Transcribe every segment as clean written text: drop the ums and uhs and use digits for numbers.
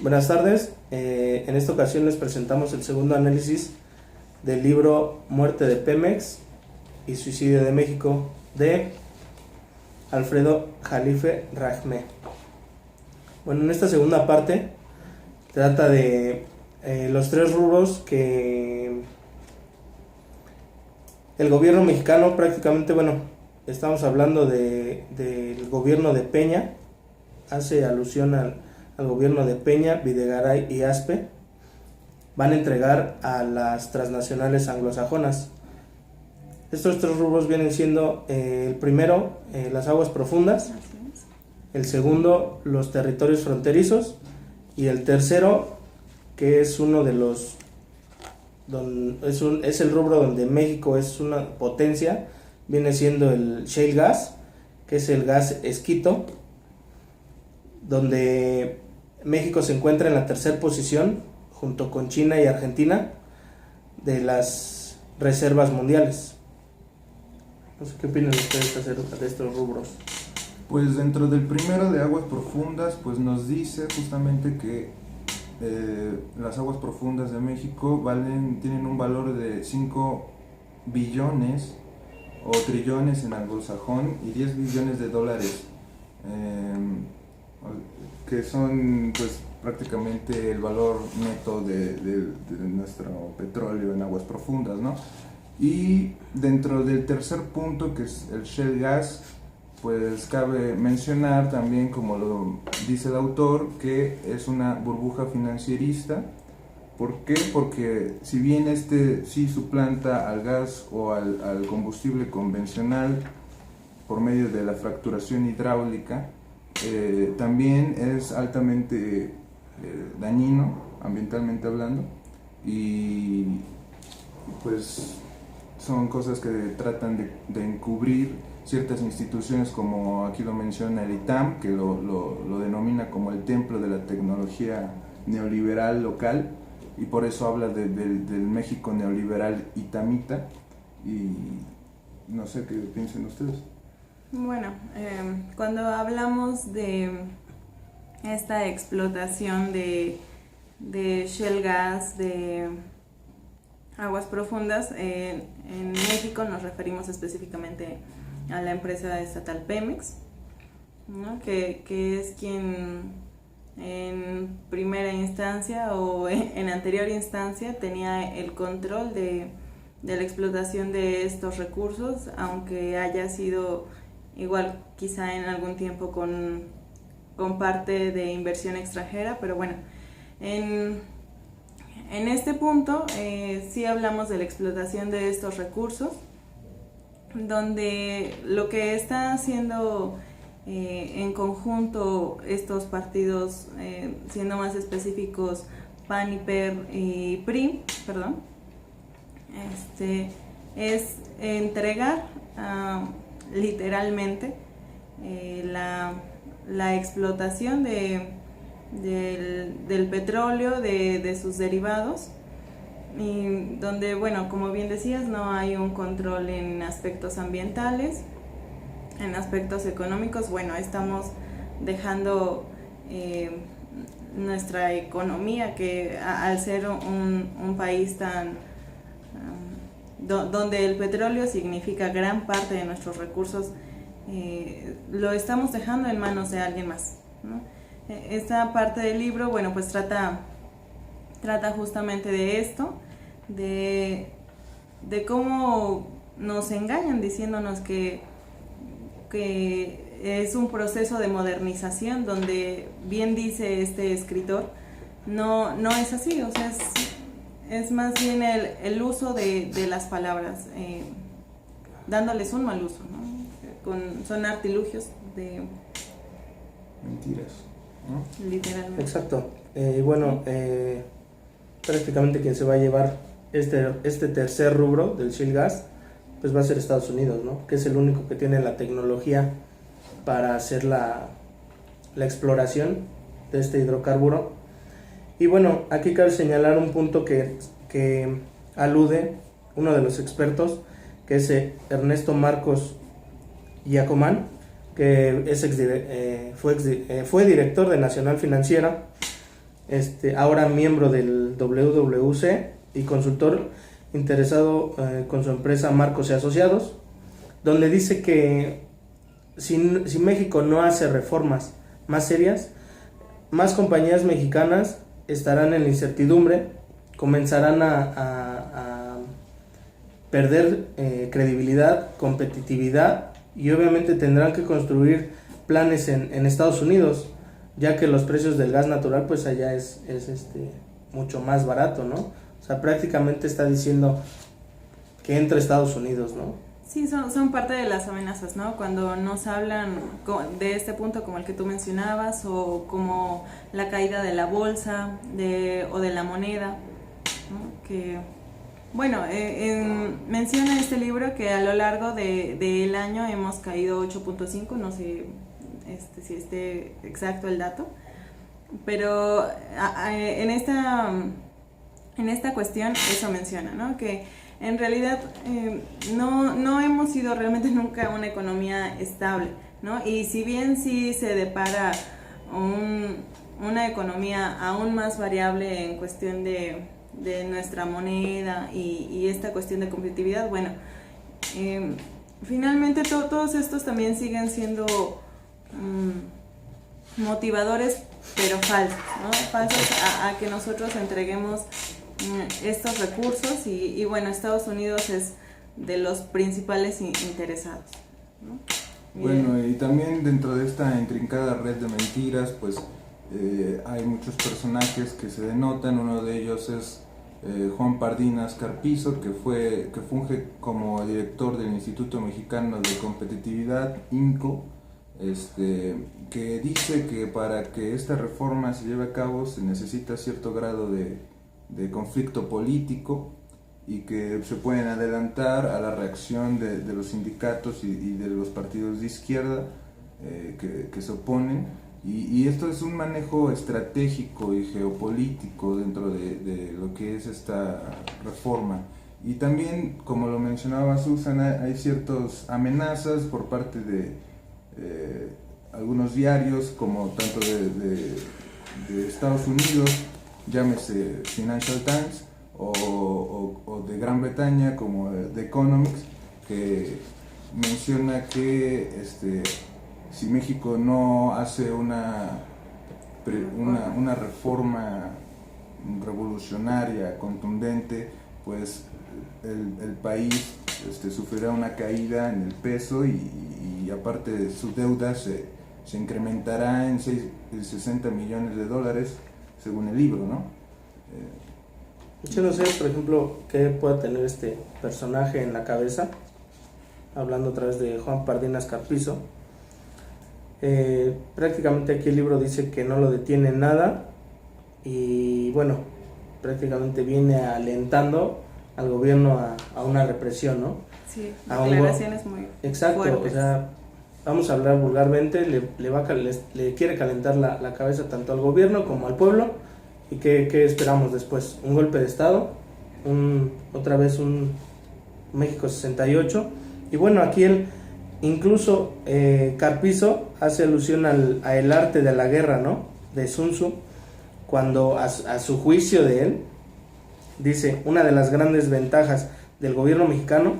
Buenas tardes, en esta ocasión les presentamos el segundo análisis del libro Muerte de Pemex y Suicidio de México de Alfredo Jalife Rajme. Bueno, en esta segunda parte trata de los tres rubros que el gobierno mexicano prácticamente, estamos hablando del gobierno de Peña, hace alusión al gobierno de Peña, Videgaray y Aspe, van a entregar a las transnacionales anglosajonas. Estos tres rubros vienen siendo el primero, las aguas profundas, el segundo, los territorios fronterizos, y el tercero, que es uno de los es el rubro donde México es una potencia, viene siendo el shale gas, que es el gas esquisto, donde México se encuentra en la tercera posición junto con China y Argentina de las reservas mundiales. No sé qué opinan ustedes acerca de estos rubros. Pues dentro del primero de aguas profundas, pues nos dice justamente que las aguas profundas de México tienen un valor de 5 billones o trillones en anglosajón y 10 billones de dólares, que son pues prácticamente el valor neto de nuestro petróleo en aguas profundas, ¿no? Y dentro del tercer punto, que es el shale gas, pues cabe mencionar también, como lo dice el autor, que es una burbuja financierista. ¿Por qué? Porque si bien sí suplanta al gas o al combustible convencional por medio de la fracturación hidráulica, también es altamente dañino, ambientalmente hablando, y pues son cosas que tratan de encubrir ciertas instituciones, como aquí lo menciona el ITAM, que lo denomina como el templo de la tecnología neoliberal local, y por eso habla del México neoliberal itamita. Y no sé qué piensan ustedes. Bueno, cuando hablamos de esta explotación de shale gas, de aguas profundas, en México nos referimos específicamente a la empresa estatal Pemex, ¿no? que es quien en primera instancia o en anterior instancia tenía el control de la explotación de estos recursos, aunque haya sido igual quizá en algún tiempo con parte de inversión extranjera, pero bueno, en este punto sí hablamos de la explotación de estos recursos, donde lo que está haciendo en conjunto estos partidos, siendo más específicos PAN y PRI, es entregar literalmente la explotación del petróleo, de sus derivados, y donde, bueno, como bien decías, no hay un control en aspectos ambientales, en aspectos económicos. Bueno, estamos dejando nuestra economía, que al ser un país donde el petróleo significa gran parte de nuestros recursos, lo estamos dejando en manos de alguien más, ¿no? Esta parte del libro, bueno, pues trata justamente de esto, de cómo nos engañan diciéndonos que es un proceso de modernización, donde bien dice este escritor, no es así. O sea, es más bien el uso de las palabras, dándoles un mal uso, ¿no? Son artilugios de mentiras, ¿no? Literalmente. Exacto. Prácticamente quien se va a llevar este tercer rubro del shale gas, pues va a ser Estados Unidos, ¿no? Que es el único que tiene la tecnología para hacer la exploración de este hidrocarburo. Y bueno, aquí cabe señalar un punto que alude uno de los expertos, que es Ernesto Marcos Giacomán, que es fue director de Nacional Financiera, ahora miembro del WWC y consultor interesado con su empresa Marcos y Asociados, donde dice que si México no hace reformas más serias, más compañías mexicanas estarán en la incertidumbre, comenzarán a perder credibilidad, competitividad, y obviamente tendrán que construir planes en Estados Unidos, ya que los precios del gas natural pues allá es mucho más barato, ¿no? O sea, prácticamente está diciendo que entra a Estados Unidos, ¿no? Sí, son parte de las amenazas, ¿no? Cuando nos hablan de este punto como el que tú mencionabas, o como la caída de la bolsa o de la moneda, ¿no? Que, bueno, menciona este libro que a lo largo del año hemos caído 8.5, no sé si esté exacto el dato, pero en esta cuestión eso menciona, ¿no? Que en realidad no hemos sido realmente nunca una economía estable, ¿no? Y si bien sí se depara una economía aún más variable en cuestión de nuestra moneda y esta cuestión de competitividad, bueno, finalmente todos estos también siguen siendo motivadores, pero falsos, ¿no? Falsos a que nosotros entreguemos estos recursos y bueno, Estados Unidos es de los principales interesados, ¿no? Bueno, y también dentro de esta intrincada red de mentiras, pues hay muchos personajes que se denotan. Uno de ellos es Juan Pardinas Carpizo, que funge como director del Instituto Mexicano de Competitividad, INCO, que dice que para que esta reforma se lleve a cabo se necesita cierto grado de conflicto político, y que se pueden adelantar a la reacción de los sindicatos y de los partidos de izquierda que se oponen, y esto es un manejo estratégico y geopolítico dentro de lo que es esta reforma. Y también, como lo mencionaba Susana, hay ciertas amenazas por parte de algunos diarios, como tanto de Estados Unidos, llámese Financial Times, o de Gran Bretaña, como The Economics, que menciona que si México no hace una reforma revolucionaria, contundente, pues el país sufrirá una caída en el peso, y aparte su deuda se incrementará en 60 millones de dólares, según el libro, ¿no? Yo no sé, por ejemplo, qué puede tener este personaje en la cabeza, hablando otra vez de Juan Pardinas Carpizo. Prácticamente aquí el libro dice que no lo detiene nada, y bueno, prácticamente viene alentando al gobierno a una represión, ¿no? Sí, declaraciones muy exacto, fuertes. O sea, vamos a hablar vulgarmente, le quiere calentar la cabeza tanto al gobierno como al pueblo. ¿Y qué esperamos después? Un golpe de estado, otra vez un México 68. Y bueno, aquí incluso Carpizo hace alusión a el arte de la guerra, ¿no? De Sun Tzu, cuando a su juicio de él, dice: una de las grandes ventajas del gobierno mexicano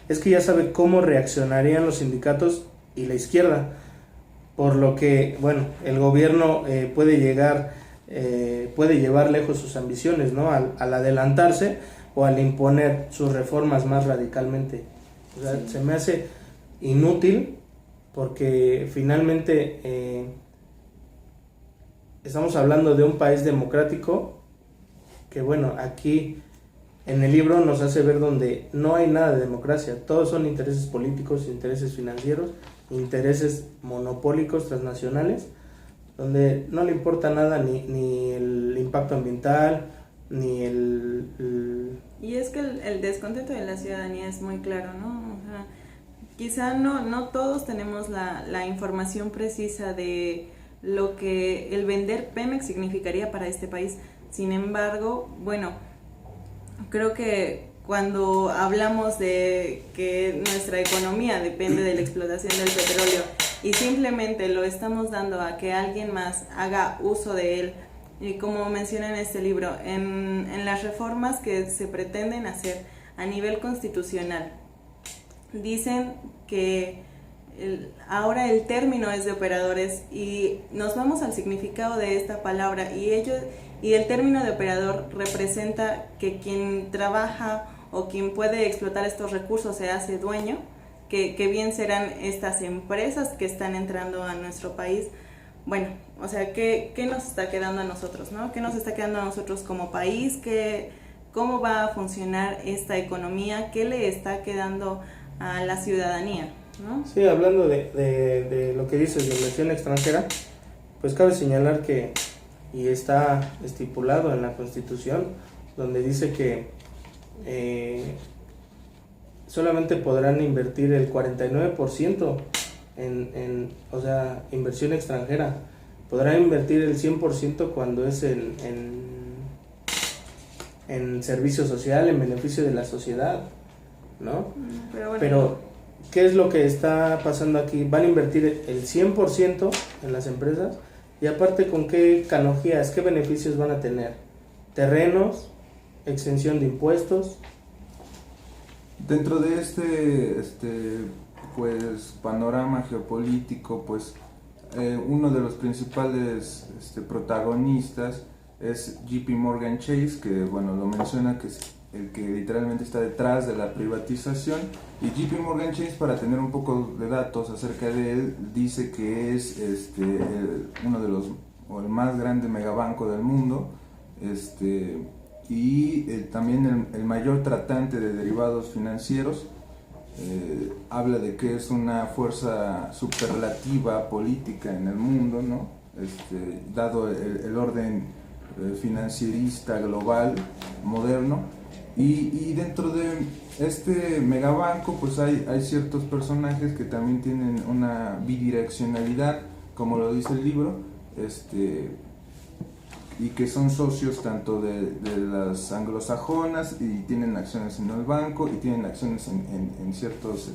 es que ya sabe cómo reaccionarían los sindicatos y la izquierda, por lo que, bueno, el gobierno puede llevar lejos sus ambiciones, ¿no? Al adelantarse o al imponer sus reformas más radicalmente. O sea, sí, se me hace inútil, porque finalmente estamos hablando de un país democrático que, bueno, aquí en el libro nos hace ver donde no hay nada de democracia. Todos son intereses políticos, intereses financieros, intereses monopólicos transnacionales, donde no le importa nada ni el impacto ambiental, ni Y es que el descontento de la ciudadanía es muy claro, ¿no? O sea, quizá no todos tenemos la información precisa de lo que el vender Pemex significaría para este país. Sin embargo, bueno, creo que cuando hablamos de que nuestra economía depende de la explotación del petróleo y simplemente lo estamos dando a que alguien más haga uso de él y como menciona en este libro, en las reformas que se pretenden hacer a nivel constitucional, dicen que ahora el término es de operadores y nos vamos al significado de esta palabra y el término de operador representa que quien trabaja o quien puede explotar estos recursos se hace dueño, que bien serán estas empresas que están entrando a nuestro país. Bueno, o sea, ¿qué nos está quedando a nosotros, ¿no? ¿Qué nos está quedando a nosotros como país? ¿Cómo va a funcionar esta economía? ¿Qué le está quedando a la ciudadanía, ¿no? Sí, hablando de lo que dices de inversión extranjera, pues cabe señalar que, y está estipulado en la Constitución, donde dice que solamente podrán invertir el 49% o sea, inversión extranjera. Podrán invertir el 100% cuando es en servicio social, en beneficio de la sociedad, ¿no? Pero ¿qué es lo que está pasando aquí? Van a invertir el 100% en las empresas y aparte, ¿con qué canonjías, qué beneficios van a tener? Terrenos, exención de impuestos. Dentro de pues panorama geopolítico, pues uno de los principales protagonistas es JP Morgan Chase, que bueno, lo menciona, que es el que literalmente está detrás de la privatización. Y JP Morgan Chase, para tener un poco de datos acerca de él, dice que es uno de los, o el más grande megabanco del mundo, y también el mayor tratante de derivados financieros. Habla de que es una fuerza superlativa política en el mundo, ¿no? Dado el orden financierista global moderno, y dentro de este megabanco pues hay ciertos personajes que también tienen una bidireccionalidad, como lo dice el libro, y que son socios tanto de las anglosajonas y tienen acciones en el banco y tienen acciones en ciertos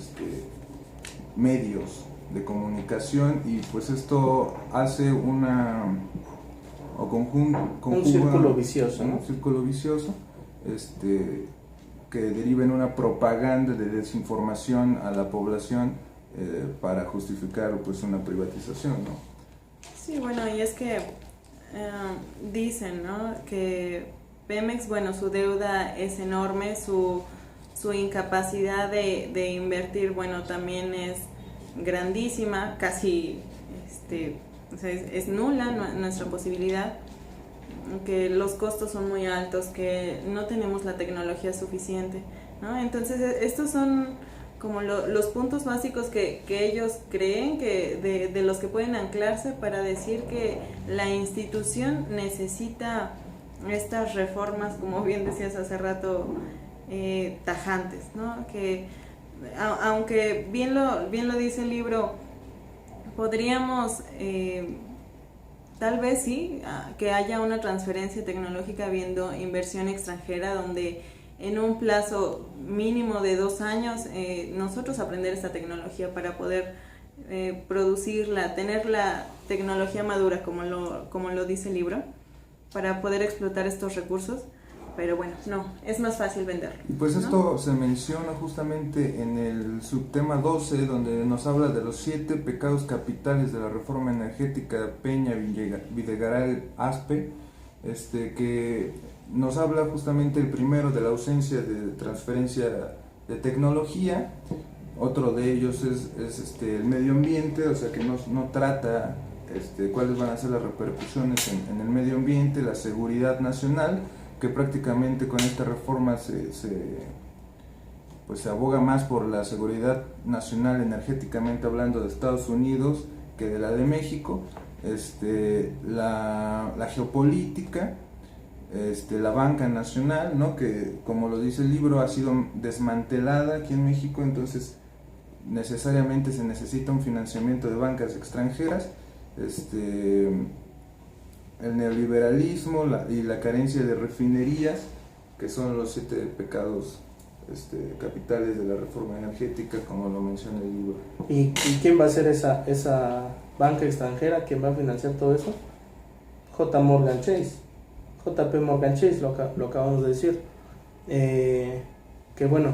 medios de comunicación, y pues esto hace un círculo vicioso, ¿no? Un círculo vicioso que deriva en una propaganda de desinformación a la población para justificar pues una privatización, ¿no? Sí, bueno, y es que dicen, ¿no?, que Pemex, bueno, su deuda es enorme, su incapacidad de invertir, bueno, también es grandísima, casi o sea, es nula nuestra posibilidad, que los costos son muy altos, que no tenemos la tecnología suficiente, ¿no? Entonces estos son como los puntos básicos que ellos creen que de los que pueden anclarse para decir que la institución necesita estas reformas, como bien decías hace rato, tajantes, ¿no? Que aunque bien lo dice el libro, podríamos tal vez sí que haya una transferencia tecnológica habiendo inversión extranjera, donde en un plazo mínimo de 2 años nosotros aprender esta tecnología para poder producirla, tener la tecnología madura, como lo dice el libro, para poder explotar estos recursos. Pero bueno, no, es más fácil venderlo. Y pues ¿no? Esto se menciona justamente en el subtema 12, donde nos habla de los 7 pecados capitales de la reforma energética Peña, Videgaray, Aspe, que nos habla justamente el primero de la ausencia de transferencia de tecnología. Otro de ellos es el medio ambiente, o sea que no trata cuáles van a ser las repercusiones en el medio ambiente, la seguridad nacional, que prácticamente con esta reforma pues se aboga más por la seguridad nacional energéticamente hablando de Estados Unidos que de la de México. La geopolítica, la banca nacional, ¿no?, que como lo dice el libro ha sido desmantelada aquí en México, entonces necesariamente se necesita un financiamiento de bancas extranjeras. El neoliberalismo y la carencia de refinerías, que son los 7 pecados capitales de la reforma energética, como lo menciona el libro. ¿Y quién va a ser esa banca extranjera? ¿Quién va a financiar todo eso? JP Morgan Chase, lo acabamos de decir, que bueno,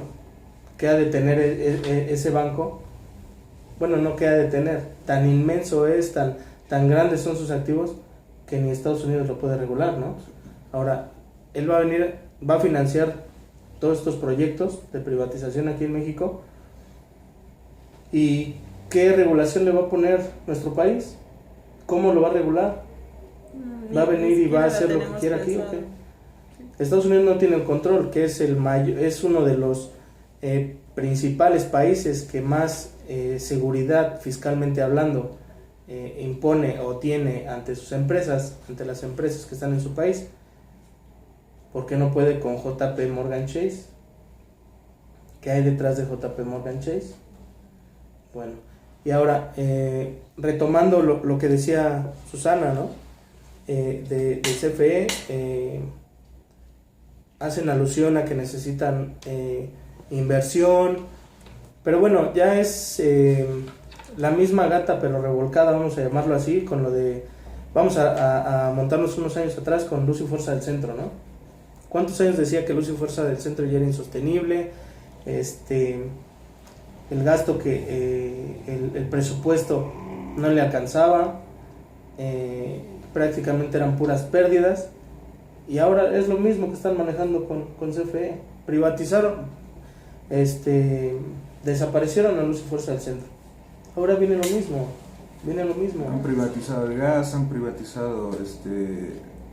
que ha de tener ese banco, bueno, no que ha de tener, tan inmenso es, tan grandes son sus activos, que ni Estados Unidos lo puede regular, ¿no? Ahora, él va a financiar todos estos proyectos de privatización aquí en México. ¿Y qué regulación le va a poner nuestro país? ¿Cómo lo va a regular? ¿Va a venir y va a hacer lo que quiera aquí? ¿O qué? Estados Unidos no tiene el control, que es uno de los principales países que más seguridad fiscalmente hablando impone o tiene ante sus empresas, ante las empresas que están en su país. ¿Por qué no puede con JP Morgan Chase? ¿Qué hay detrás de JP Morgan Chase? Bueno, y ahora retomando lo que decía Susana, ¿no? De CFE, hacen alusión a que necesitan inversión, pero bueno, ya es la misma gata pero revolcada, vamos a llamarlo así, con lo de, vamos a montarnos unos años atrás con Luz y Fuerza del Centro, ¿no? ¿Cuántos años decía que Luz y Fuerza del Centro ya era insostenible? El gasto que el presupuesto no le alcanzaba, prácticamente eran puras pérdidas, y ahora es lo mismo que están manejando con CFE. Privatizaron, desaparecieron a Luz y Fuerza del Centro, ahora viene lo mismo. Han privatizado el gas, han privatizado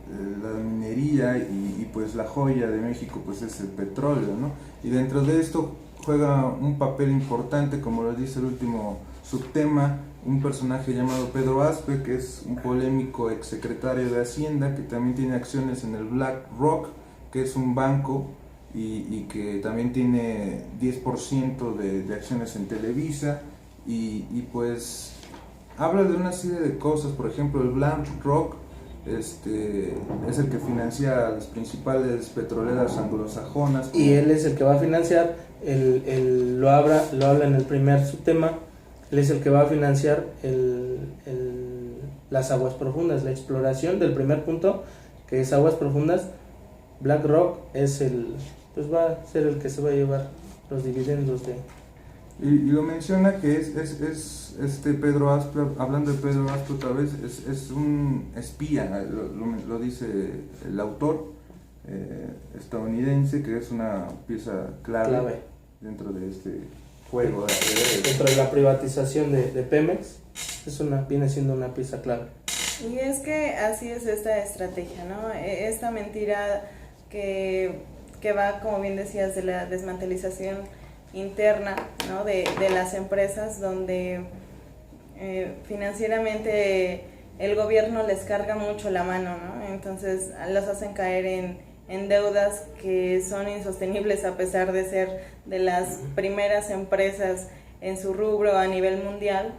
la minería, y pues la joya de México pues es el petróleo, ¿no? Y dentro de esto juega un papel importante, como lo dice el último subtema, un personaje llamado Pedro Aspe, que es un polémico exsecretario de Hacienda, que también tiene acciones en el BlackRock, que es un banco, y que también tiene 10% de acciones en Televisa, y pues habla de una serie de cosas. Por ejemplo, el BlackRock es el que financia a las principales petroleras anglosajonas, y él es el que va a financiar, lo habla en el primer subtema, él es el que va a financiar las aguas profundas, la exploración del primer punto, que es aguas profundas. BlackRock pues va a ser el que se va a llevar los dividendos de... Y lo menciona que es Pedro Aspe, hablando de Pedro Aspe otra vez, es un espía, lo dice el autor estadounidense, que es una pieza clave dentro de este juego de ajedrez. Dentro de la privatización de Pemex, viene siendo una pieza clave. Y es que así es esta estrategia, ¿no? Esta mentira que va, como bien decías, de la desmantelización interna, ¿no? de las empresas, donde financieramente el gobierno les carga mucho la mano, ¿no? Entonces los hacen caer en deudas que son insostenibles, a pesar de ser de las primeras empresas en su rubro a nivel mundial,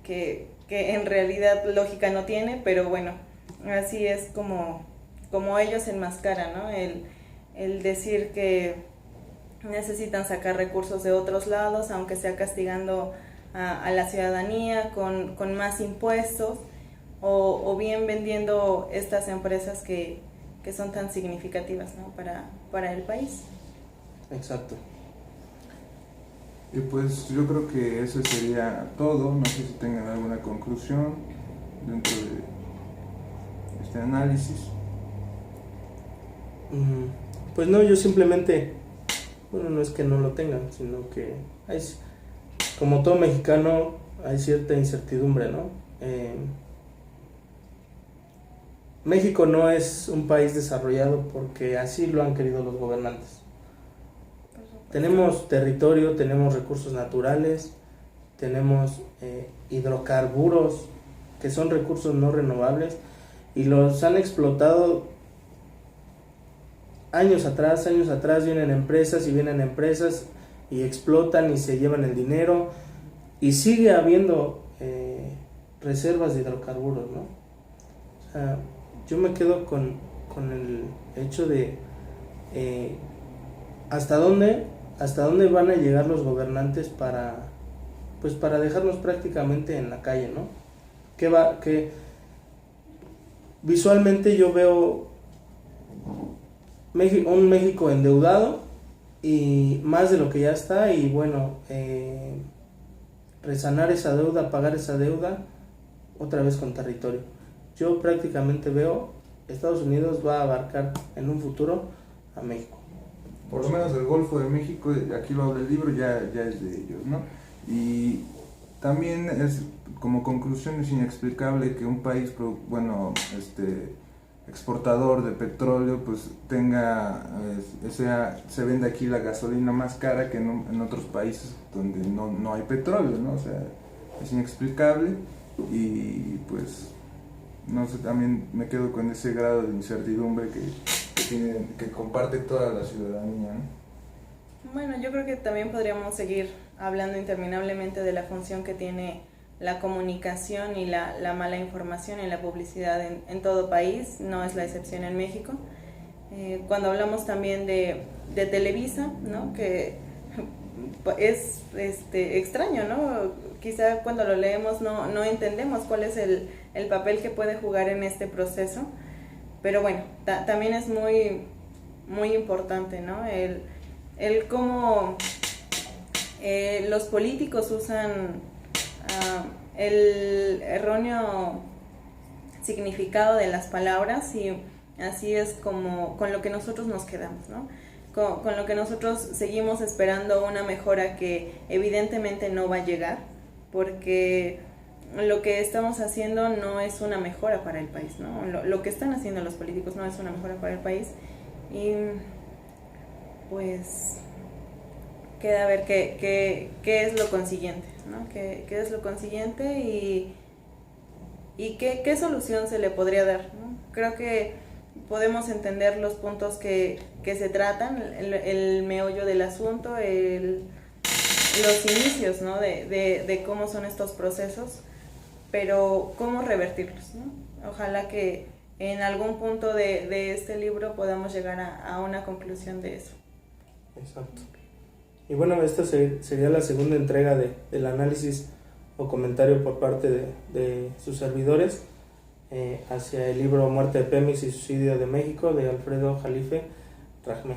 que en realidad lógica no tiene, pero bueno, así es como ellos enmascaran, ¿no? El decir que necesitan sacar recursos de otros lados, aunque sea castigando a la ciudadanía con más impuestos, o bien vendiendo estas empresas que son tan significativas, ¿no? para el país. Exacto. Y pues yo creo que eso sería todo. No sé si tengan alguna conclusión dentro de este análisis. Pues no, yo simplemente, bueno, no es que no lo tengan, sino que como todo mexicano hay cierta incertidumbre, ¿no? México no es un país desarrollado porque así lo han querido los gobernantes. Tenemos territorio, tenemos recursos naturales, tenemos hidrocarburos, que son recursos no renovables, y los han explotado años atrás vienen empresas y explotan y se llevan el dinero, y sigue habiendo reservas de hidrocarburos, ¿no? O sea, yo me quedo con el hecho de hasta dónde van a llegar los gobernantes para dejarnos prácticamente en la calle, ¿no? visualmente yo veo un México endeudado y más de lo que ya está, y bueno, resanar esa deuda, pagar esa deuda otra vez con territorio. Yo prácticamente veo Estados Unidos va a abarcar en un futuro a México. Por lo menos el Golfo de México, aquí lo habla el libro, ya es de ellos, ¿no? Y también es, como conclusión, es inexplicable que un país, bueno, exportador de petróleo, pues tenga, se vende aquí la gasolina más cara que en otros países donde no hay petróleo, ¿no? O sea, es inexplicable y pues, no sé, también me quedo con ese grado de incertidumbre que comparte toda la ciudadanía, ¿no? Bueno, yo creo que también podríamos seguir hablando interminablemente de la función que tiene la comunicación y la mala información y la publicidad en todo país, no es la excepción en México. Cuando hablamos también de Televisa, ¿no? Que es extraño, ¿no? Quizá cuando lo leemos no entendemos cuál es el papel que puede jugar en este proceso, pero bueno, también es muy, muy importante, ¿no? El cómo los políticos usan el erróneo significado de las palabras, y así es como con lo que nosotros nos quedamos, ¿no? Con lo que nosotros seguimos esperando una mejora que evidentemente no va a llegar, porque lo que estamos haciendo no es una mejora para el país, ¿no? Lo que están haciendo los políticos no es una mejora para el país, y pues queda ver qué es lo consiguiente, ¿no? ¿Qué es lo consiguiente y qué solución se le podría dar, ¿no? Creo que podemos entender los puntos que se tratan, el meollo del asunto, los inicios, ¿no? de cómo son estos procesos, pero cómo revertirlos, ¿no? Ojalá que en algún punto de este libro podamos llegar a una conclusión de eso. Exacto. Y bueno, esta sería la segunda entrega del análisis o comentario por parte de sus servidores hacia el libro Muerte de Pemex y Suicidio de México de Alfredo Jalife Rajmé.